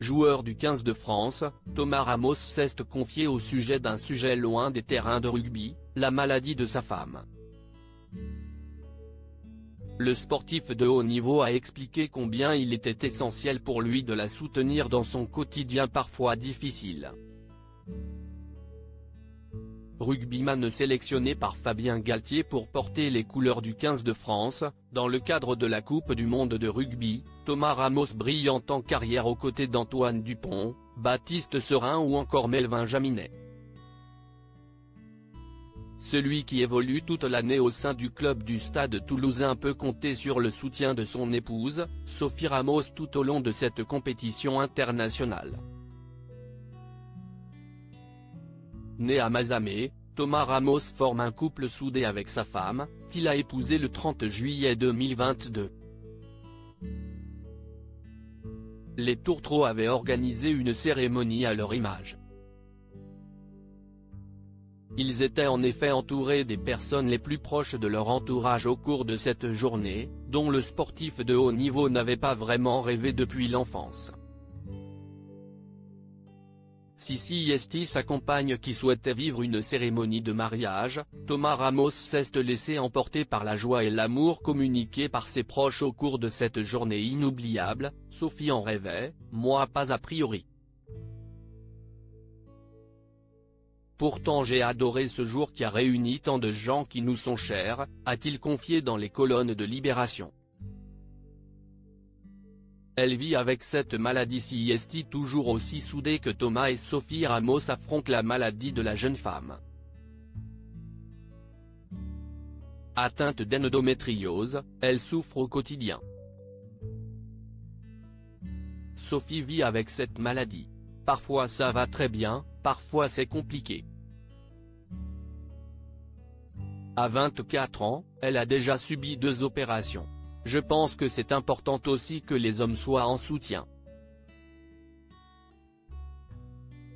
joueur du 15 de France, Thomas Ramos s'est confié au sujet d'un sujet loin des terrains de rugby, la maladie de sa femme. Le sportif de haut niveau a expliqué combien il était essentiel pour lui de la soutenir dans son quotidien parfois difficile. Rugbyman sélectionné par Fabien Galtier pour porter les couleurs du 15 de France, dans le cadre de la Coupe du monde de rugby, Thomas Ramos brille en carrière aux côtés d'Antoine Dupont, Baptiste Serin ou encore Melvin Jaminet. Celui qui évolue toute l'année au sein du club du Stade toulousain peut compter sur le soutien de son épouse, Sophie Ramos tout au long de cette compétition internationale. Né à Mazamet, Thomas Ramos forme un couple soudé avec sa femme, qu'il a épousée le 30 juillet 2022. Les Tourtereaux avaient organisé une cérémonie à leur image. Ils étaient en effet entourés des personnes les plus proches de leur entourage au cours de cette journée, dont le sportif de haut niveau n'avait pas vraiment rêvé depuis l'enfance. Sissi Esti, sa compagne qui souhaitait vivre une cérémonie de mariage, Thomas Ramos s'est laissé emporter par la joie et l'amour communiqués par ses proches au cours de cette journée inoubliable. Sophie en rêvait, moi pas a priori. Pourtant j'ai adoré ce jour qui a réuni tant de gens qui nous sont chers, a-t-il confié dans les colonnes de Libération. Elle vit avec cette maladie. Sissi Esti toujours aussi soudée que Thomas et Sophie Ramos affrontent la maladie de la jeune femme. Atteinte d'endométriose, elle souffre au quotidien. Sophie vit avec cette maladie. Parfois ça va très bien, parfois c'est compliqué. À 24 ans, elle a déjà subi 2 opérations. Je pense que c'est important aussi que les hommes soient en soutien.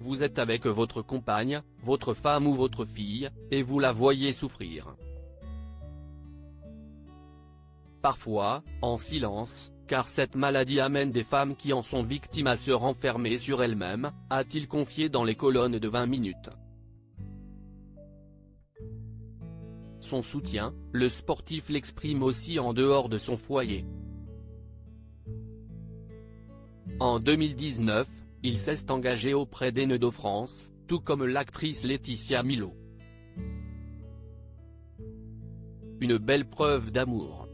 Vous êtes avec votre compagne, votre femme ou votre fille, et vous la voyez souffrir. Parfois, en silence, car cette maladie amène des femmes qui en sont victimes à se renfermer sur elles-mêmes, a-t-il confié dans les colonnes de 20 minutes. Son soutien, le sportif l'exprime aussi en dehors de son foyer. En 2019, il s'est engagé auprès d'Enedofrance, tout comme l'actrice Laetitia Milo. Une belle preuve d'amour.